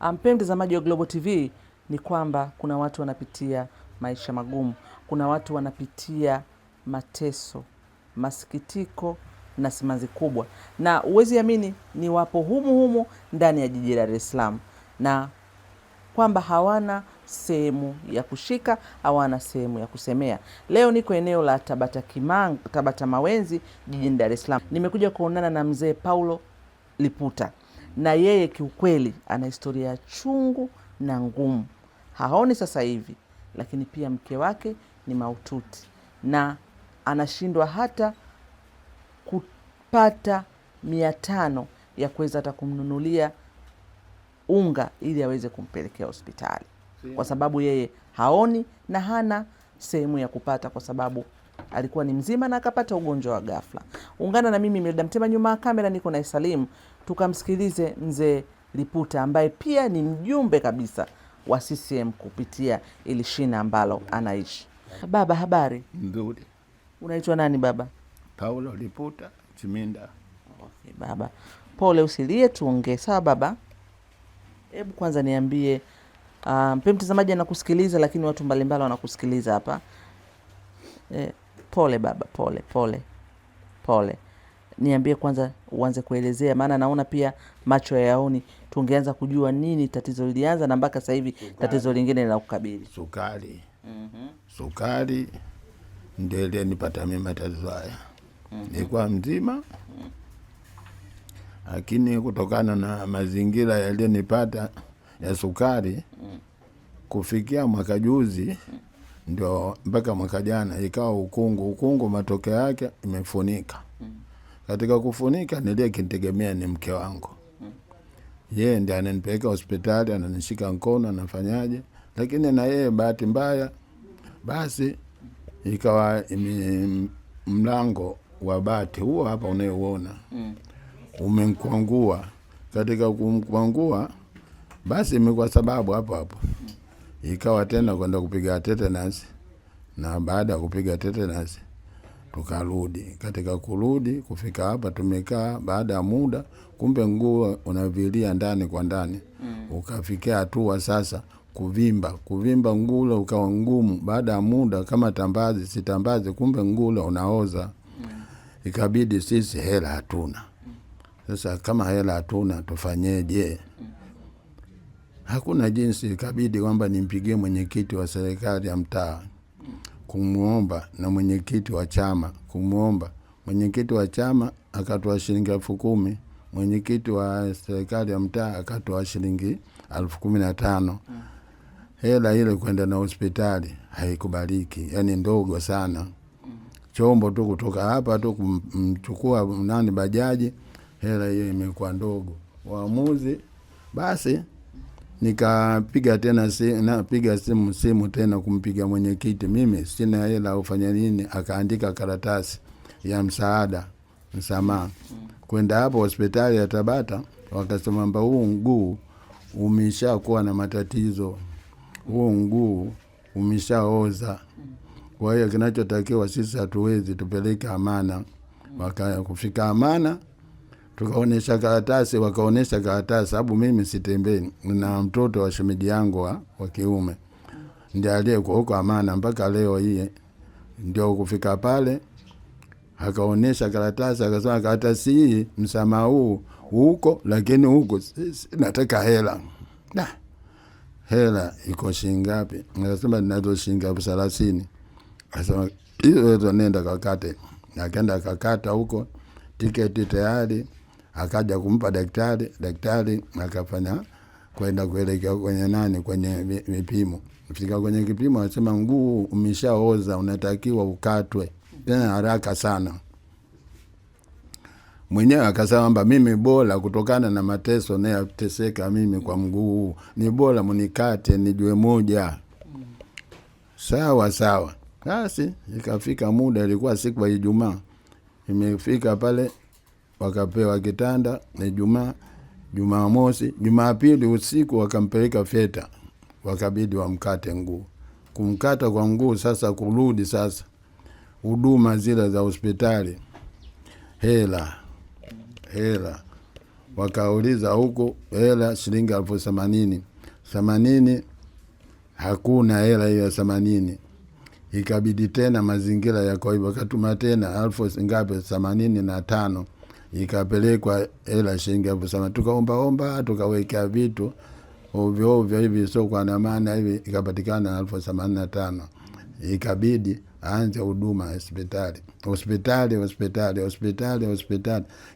Mpenzi mtazamaji wa Global TV, ni kwamba kuna watu wanapitia maisha magumu, kuna watu wanapitia mateso, masikitiko na simanzi kubwa, na uwezi amini ni wapo humu ndani ya jiji la Dar es Salaam, na kwamba hawana sehemu ya kushika, hawana sehemu ya kusemea. Leo niko eneo la Tabata Mawenzi jijini Dar es Salaam. Nimekuja kuonana na mzee Paulo Liputa, na yeye kiukweli ana historia chungu na ngumu. Haoni sasa hivi, lakini pia mke wake ni mahututi na anashindwa hata kupata 500 ya kuweza hata kumnunulia unga ili aweze kumpelekea hospitali, kwa sababu yeye haoni na hana sehemu ya kupata, kwa sababu alikuwa ni mzima na akapata ugonjwa wa ghafla. Ungana na mimi Milda Mtema, nyuma ya kamera niko na Salim, tukamsikilize mzee Liputa ambaye pia ni mjumbe kabisa wa CCM kupitia ili shina ambalo anaishi. Baba, habari? Nzuri. Unaitwa nani baba? Paulo Liputa Chiminda. Okay, baba. Pole, usilie, tuongee. Sawa baba? Hebu kwanza niambie, mpenzi mtazamaji anakusikiliza, lakini watu mbalimbali wanakusikiliza hapa. Pole baba, pole. Niambie kwanza, uanze kuelezea, maana naona pia macho yaoni. Tungeanza kujua nini tatizo lilianza na mpaka sasa hivi tatizo lingine linakukabili. Sukari. Sukari ndio ile nipata mimi matatizo haya. Nilikuwa mzima, lakini kutokana na mazingira yaliyonipata ya sukari, kufikia mwaka juzi ndio mpaka mwaka jana ikawa ukungu matokeo yake imefunika. Katika kufunika nilie kinitegemea ni mke wangu. Yeye ndiye ananipeleka hospitali, ananishika mkono, anafanyaje, lakini na yeye bahati mbaya basi ikawa mlango wa bati huo hapa unayoona umemkwangua. Katika kumkwangua basi imekuwa sababu hapo ikawa tena kwenda kupiga tetanus, na baada ya kupiga tetanus tukarudi. Katika kurudi kufika hapa tumekaa, baada ya muda kumbe nguo unavilia ndani kwa ndani. Ukafikia hatua sasa kuvimba ngula ukawa ngumu. Baada ya muda kama sitambazi kumbe ngula unaoza. Ikabidi sisi hela hatuna. Sasa kama hela hatuna tufanyeje? Hakuna jinsi, ikabidi kwamba nimpigie mwenyekiti wa serikali ya mtaa kumuomba, na mwenyekiti wa chama kumuomba. Mwenyekiti wa chama akatoa shilingi 10,000, mwenyekiti wa serikali ya mtaa akatoa shilingi 15,000. Hela ile kwenda na hospitali haikubaliki, yani ndogo sana. Chombo tu kutoka hapa tu kumchukua bajaji, hela hiyo imekuwa ndogo. Waamuzi basi nikapiga tena napiga simu tena kumpiga mwenyekiti, mimi sina hela, ufanya nini? Akaandika karatasi ya msamaha. Kwenda hapo hospitali ya Tabata wakasema kwamba huu mguu umeshakuwa na matatizo, huu mguu umeshaoza, kwa hiyo kinachotakiwa sisi hatuwezi, tupeleke Amana. Kufika Amana tukaonesha karatasi, wakaonesha karatasi, sababu mimi sitembei na mtoto wa shemeji yangu wa kiume ndiye aliyekuwa huko Amana mpaka leo hii. Ndio kufika pale akaonesha karatasi, akasema karatasi hii msamaha huu huko, lakini huko nataka hela. Hela iko shilingi ngapi? Akasema ninazo shilingi 30,000. Akasema hizo nenda kakate. Akaenda kakata huko, tiketi tayari, akaja kumpa daktari akafanya kwenda kuelekea kwenye vipimo. Kufika kwenye kipimo anasema mguu umeshaoza, unatakiwa ukatwe tena haraka sana. Mwenyewe akasema kwamba mimi bora kutokana na mateso nayoteseka mimi kwa mguu, ni bora mnikate nijue moja. Sawa. Basi ikafika muda, ilikuwa siku ya Ijumaa. Imefika pale wakapewa kitanda na Jumamosi, Jumapili usiku wakampeleka Feta, wakabidi wamkate nguu. Kumkata kwa nguu sasa, kurudi sasa huduma zile za hospitali, hela. wakauliza huko hela shilingi 80,000. 80 hakuna hela hiyo 80. Ikabidi tena mazingira yako hivyo, katuma tena 85,000 ikapelekwa hela shilingi 80,000. Tukaomba tukaweka vitu ovyo ovyo hivi sio kwa na maana hivi, ikapatikana 85,000. Ikabidi aanze huduma hospitali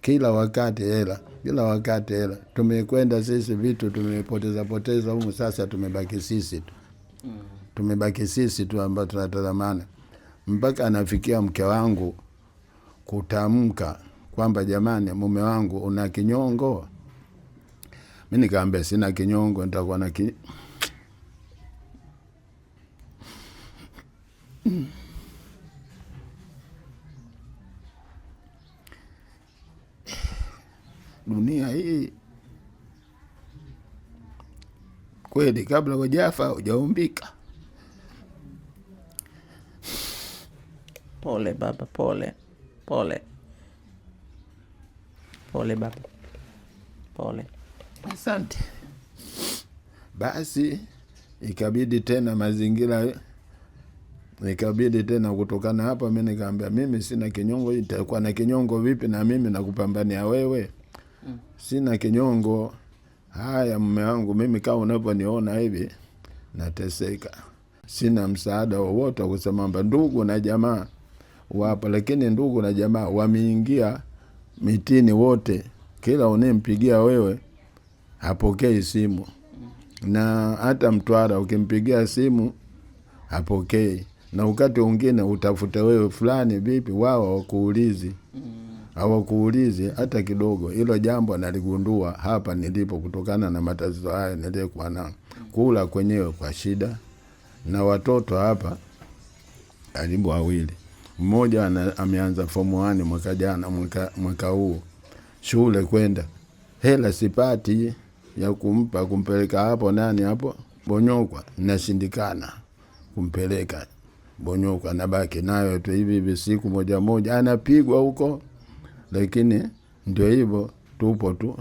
kila wakati hela. Tumekwenda sisi vitu tumepoteza huko. Sasa tumebaki sisi tu ambao tunatazamana, mpaka anafikia mke wangu kutamka kwamba jamani, mume wangu una kinyongo. Mimi nikamwambia sina kinyongo, nitakuwa na dunia hii kweli, kabla hujafa hujaumbika. Pole baba, pole baba, pole. Asante. Basi ikabidi tena mazingira, ikabidi tena kutokana hapa, mimi nikamwambia mimi sina kinyongo. Itakuwa na kinyongo vipi na mimi nakupambania wewe? Sina kinyongo. Haya mume wangu, mimi kama unavyoniona hivi nateseka, sina msaada wowote kusema kwamba ndugu na jamaa wapo, lakini ndugu na jamaa wameingia mitini wote. Kila unempigia wewe hapokei simu, na hata Mtwara ukimpigia simu hapokei, na wakati mwingine utafuta wewe fulani vipi, wao hawakuulizi hata kidogo. Hilo jambo naligundua hapa nilipo kutokana na matatizo haya nilikuwa nao. Kula kwenyewe kwa shida, na watoto hapa karibu 2. Mmoja ameanza form 1 mwaka jana, mwaka huu shule kwenda, hela sipati ya kumpeleka hapo nani hapo Bonyokwa, nashindikana kumpeleka Bonyokwa, nabaki nayo tu hivi siku moja anapigwa huko. Lakini ndio hivyo, tupo tu,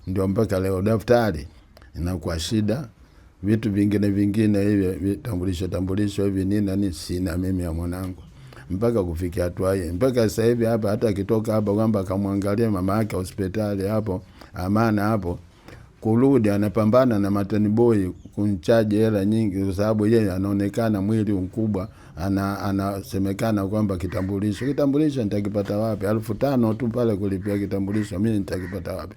ndio mpaka leo. Daftari inakuwa shida, vitu vingine hivi vitambulisho hivi nini sina mimi ya mwanangu, mpaka kufikia hatua hii. Mpaka sasa hivi hapa hata akitoka hapa kwamba akamwangalia mama yake hospitali hapo Amana hapo, kurudi anapambana na matani boy kunchaje hela nyingi, kwa sababu yeye anaonekana mwili mkubwa. Anasemekana kwamba kitambulisho nitakipata wapi? 5,000 tu pale kulipia kitambulisho, mimi nitakipata wapi?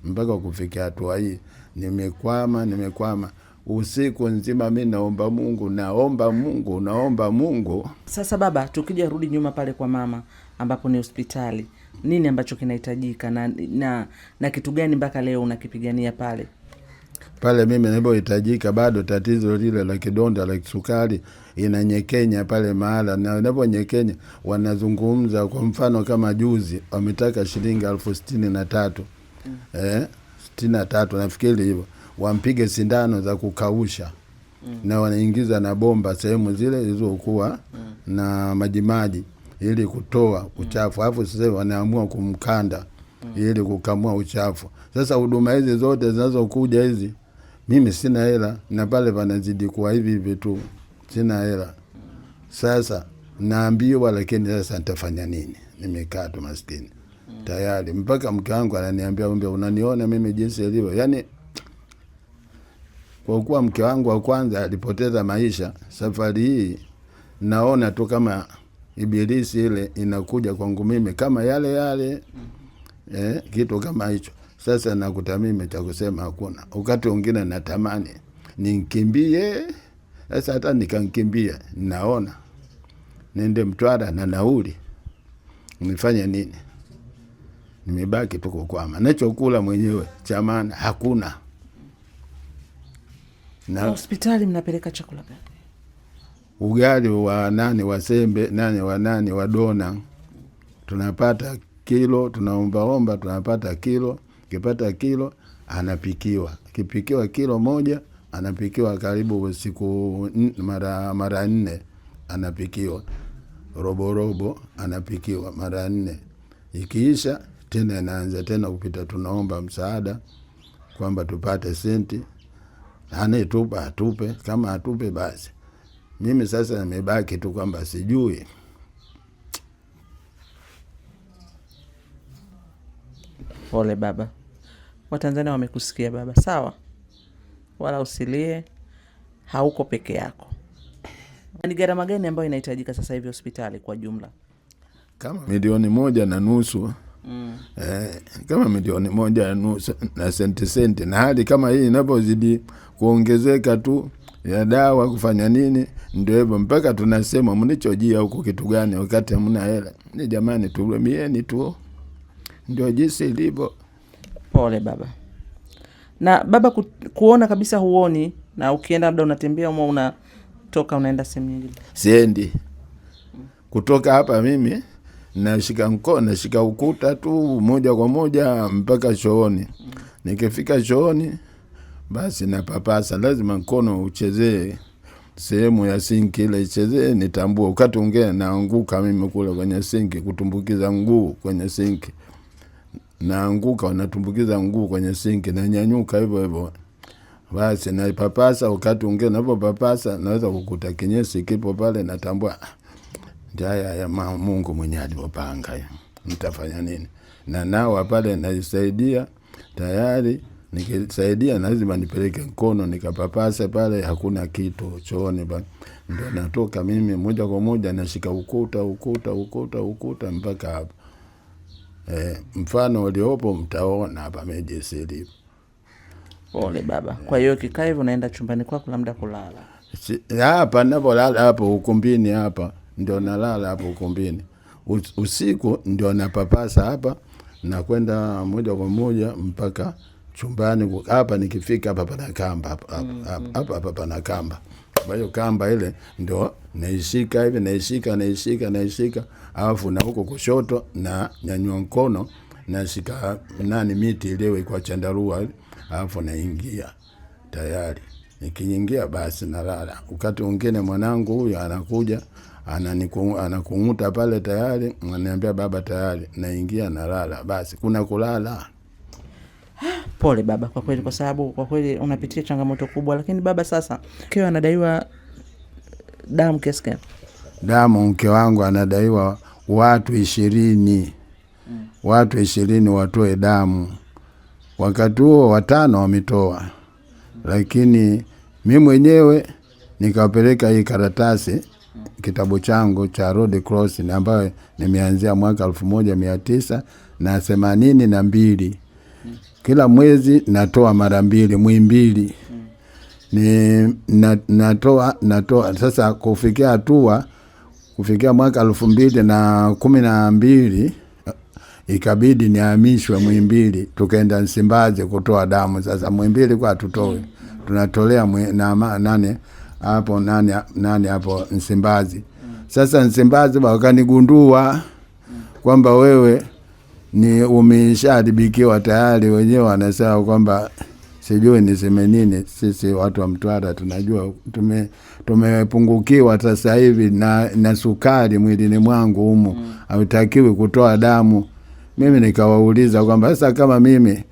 Mpaka kufikia hatua hii nimekwama. Usiku nzima mimi naomba Mungu. Sasa baba, tukija rudi nyuma pale kwa mama ambapo ni hospitali, nini ambacho kinahitajika na kitu gani mpaka leo unakipigania pale? Pale mimi ninapohitajika bado tatizo lile la kidonda la kisukari inanyekenya pale mahala, na ninaponyekenya wanazungumza. Kwa mfano kama juzi wametaka shilingi 63,000. 63 nafikiri hivyo, wampige sindano za kukausha. Na wanaingiza na bomba sehemu zile zilizokuwa na majimaji ili kutoa uchafu. Alafu sasa wanaamua kumkanda ili kukamua uchafu. Sasa huduma hizi zote zinazokuja hizi, mimi sina hela, na pale panazidi kuwa hivi tu, sina hela. Sasa naambiwa, lakini sasa nitafanya nini? Nimekaa tu maskini tayari. Mpaka mke wangu ananiambia, unaniona mimi jinsi nilivyo? Yani kwa kuwa mke wangu wa kwanza alipoteza maisha, safari hii naona tu kama ibilisi ile inakuja kwangu mimi kama yale kitu kama hicho. Sasa nakuta mimi cha kusema hakuna. Wakati mwingine natamani nikimbie. Sasa hata nikankimbia, naona nende Mtwara na nauli, nifanye nini? Nimebaki tu kukwama. Nachokula mwenyewe cha maana hakuna. Na hospitali mnapeleka chakula gani? Ugali wa wasembe wa dona. Tunapata kilo, tunaomba tunapata kilo. Kipata kilo anapikiwa. Kipikiwa kilo moja anapikiwa karibu siku mara 4 anapikiwa. Robo anapikiwa mara 4. Ikiisha tena inaanza tena kupita, tunaomba msaada kwamba tupate senti, anaytupa atupe, kama atupe basi. Mimi sasa nimebaki tu kwamba sijui. Pole baba. Watanzania wamekusikia baba, sawa? Wala usilie, hauko peke yako. Ni gharama gani ambayo inahitajika sasa hivi hospitali kwa jumla? Kama 1.5 milioni. Kama 1.5 milioni na senti. Na hali kama hii inapozidi kuongezeka tu ya dawa kufanya nini, ndio hivyo mpaka tunasema mnichojia huko kitu gani wakati hamna hela. Ni jamani, turumieni tu. Ndio jinsi ilivyo. Pole baba. Na baba, kuona kabisa huoni, na ukienda labda unatembea au unatoka unaenda sehemu nyingine? Siendi. Kutoka hapa mimi nashika mkono, nashika ukuta tu moja kwa moja mpaka chooni. Nikifika chooni basi napapasa, lazima mkono uchezee sehemu ya sinki ile ichezee, nitambue. Wakati ungea naanguka mimi kule kwenye sinki, kutumbukiza mguu kwenye sinki. Naanguka, wanatumbukiza mguu kwenye sinki, na nyanyuka hivyo hivyo. Basi naipapasa, wakati ungea napopapasa naweza kukuta kinyesi kipo pale, natambua jaya ya Mungu mwenye alipopanga. Nitafanya nini? Na nao pale naisaidia tayari. Nikisaidia lazima nipeleke mkono nikapapase pale, hakuna kitu chooni pale. Ndio natoka mimi moja kwa moja nashika ukuta mpaka hapo. Mfano uliopo mtaona hapa Medicine. Pole baba. Kwa hiyo kikaa hivyo naenda chumbani kwako labda kulala? Hapa ninapolala hapo ukumbini hapa. Ndio nalala hapo ukumbini. Usiku ndio napapasa hapa na kwenda moja kwa moja mpaka chumbani. Hapa nikifika hapa pana kamba hapa pana kamba. Kwa hiyo kamba ile ndio naishika hivi, naishika alafu na huko kushoto na nyanyua mkono nashika miti ile kwa chandarua, alafu naingia tayari. Nikiingia basi nalala. Wakati mwingine mwanangu huyu anakuja anakunguta pale tayari, ananiambia baba tayari, naingia nalala. Basi kuna kulala. Pole baba kwa kweli, kwa sababu kwa kweli unapitia changamoto kubwa. Lakini baba, sasa mkeo anadaiwa damu kiasi gani? Damu mke wangu anadaiwa watu 20. Watu 20 watoe damu. Wakati huo 5 wametoa. Lakini mimi mwenyewe nikapeleka hii karatasi, kitabu changu cha Red Cross ambayo nimeanzia mwaka 1982. Kila mwezi natoa mara 2, Muhimbili. Natoa sasa kufikia mwaka 2012 ikabidi nihamishwe Muhimbili, tukaenda Msimbazi kutoa damu. Sasa Muhimbili kwa tutoe, tunatolea nani hapo Msimbazi. Sasa Msimbazi wakanigundua kwamba wewe ni umeshadibikiwa tayari. Wenyewe wanasema kwamba sijui niseme nini. Sisi watu wa Mtwara tunajua tumepungukiwa sasa hivi na sukari mwilini mwangu humo. Hautakiwi kutoa damu. Mimi nikawauliza kwamba sasa kama mimi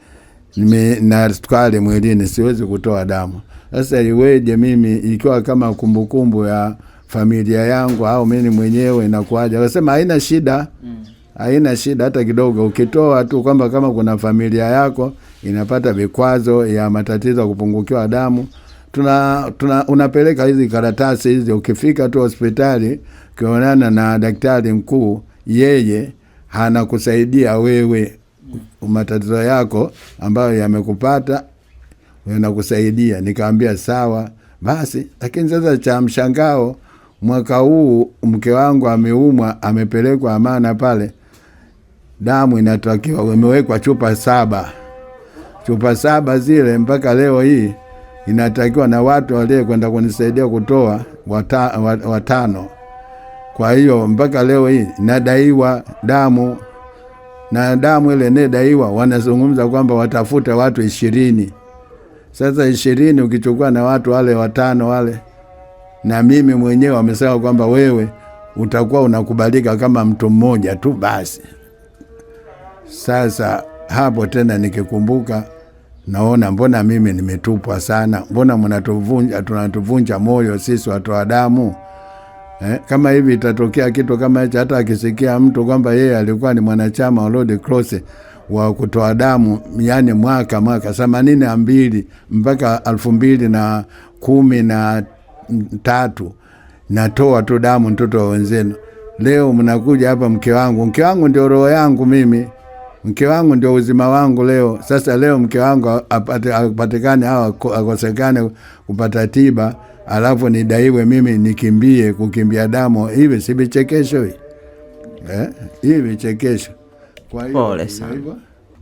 na sukari mwilini siwezi kutoa damu, sasa iweje mimi ikiwa kama kumbukumbu ya familia yangu au mimi mwenyewe inakuaje? Akasema haina shida. Haina shida hata kidogo. Ukitoa tu kwamba kama kuna familia yako inapata vikwazo ya matatizo kupungukiwa damu, unapeleka hizi karatasi hizi. Ukifika tu hospitali kuonana na daktari mkuu, yeye anakusaidia wewe matatizo yako ambayo yamekupata, anakusaidia. Nikaambia sawa basi. Lakini sasa cha mshangao, mwaka huu mke wangu ameumwa, amepelekwa Amana pale. Damu inatakiwa imewekwa chupa 7. Chupa 7 zile mpaka leo hii inatakiwa na watu wale kwenda kunisaidia kutoa 5. Kwa hiyo mpaka leo hii nadaiwa damu. Na damu ile nedaiwa wanazungumza kwamba watafuta watu 20. Sasa 20 ukichukua na watu wale 5 wale, na mimi mwenyewe wamesema kwamba wewe utakuwa unakubalika kama mtu mmoja tu basi. Sasa hapo tena nikikumbuka, naona mbona mimi nimetupwa sana, mbona tunatuvunja moyo sisi watu wa damu. Kama hivi itatokea kitu kama hicho, hata akisikia mtu kwamba yeye alikuwa ni mwanachama wa Red Cross wa kutoa damu, yani mwaka 82 mpaka 2013 natoa tu damu mtoto wa wenzenu. Leo mnakuja hapa, mke wangu ndio roho yangu mimi, mke wangu ndio uzima wangu leo. Sasa leo mke wangu apatikane au akosekane kupata tiba, alafu nidaiwe mimi nikimbie kukimbia damu. Hivi si vichekesho hivi vichekesho. Kwa hiyo pole sana.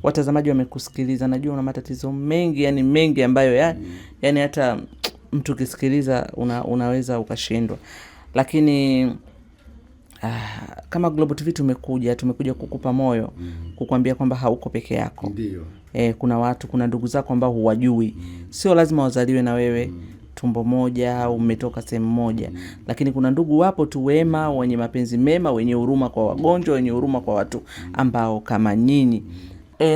Watazamaji wamekusikiliza, najua una matatizo mengi, yani mengi ambayo yani hata mtu kisikiliza unaweza ukashindwa, lakini kama Global TV tumekuja kukupa moyo, kukuambia kwamba hauko peke yako. Ndio. Kuna ndugu zako ambao huwajui. Sio lazima wazaliwe na wewe tumbo moja au umetoka sehemu moja, lakini kuna ndugu wapo tu wema, wenye mapenzi mema, wenye huruma kwa wagonjwa, wenye huruma kwa watu ambao kama nyinyi.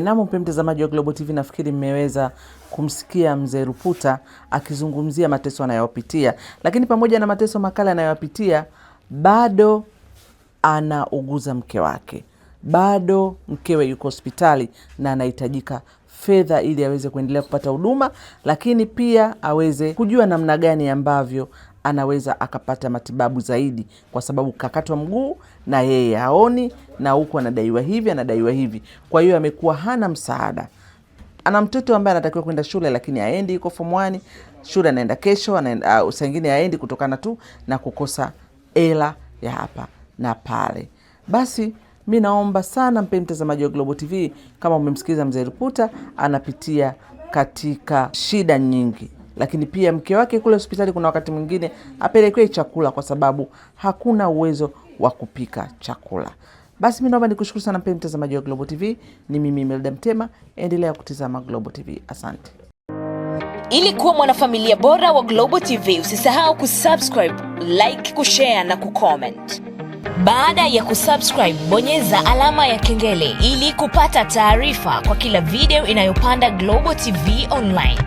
Namo mtazamaji wa Global TV, nafikiri mmeweza kumsikia mzee Ruputa akizungumzia mateso anayopitia, lakini pamoja na mateso makali anayopitia, bado anauguza mke wake, bado mkewe yuko hospitali na anahitajika fedha ili aweze kuendelea kupata huduma, lakini pia aweze kujua namna gani ambavyo anaweza akapata matibabu zaidi, kwa sababu kakatwa mguu na yeye haoni, na huko anadaiwa hivi. Kwa hiyo amekuwa hana msaada. Ana mtoto ambaye anatakiwa kwenda shule, lakini haendi, yuko form 1, shule anaenda kesho, saa nyingine haendi kutokana tu na kukosa hela ya hapa na pale. Basi mimi naomba sana mtazamaji wa Global TV, kama umemsikiza mzee Ruputa, anapitia katika shida nyingi, lakini pia mke wake kule hospitali kuna wakati mwingine apelekwe chakula kwa sababu hakuna uwezo wa kupika chakula. Basi mimi naomba nikushukuru sana mtazamaji wa Global TV. Ni mimi Imelda Mtema, endelea kutizama Global TV. Asante. Ili kuwa mwanafamilia bora wa Global TV, usisahau kusubscribe, like, kushare na kucomment. Baada ya kusubscribe, bonyeza alama ya kengele ili kupata taarifa kwa kila video inayopanda Global TV Online.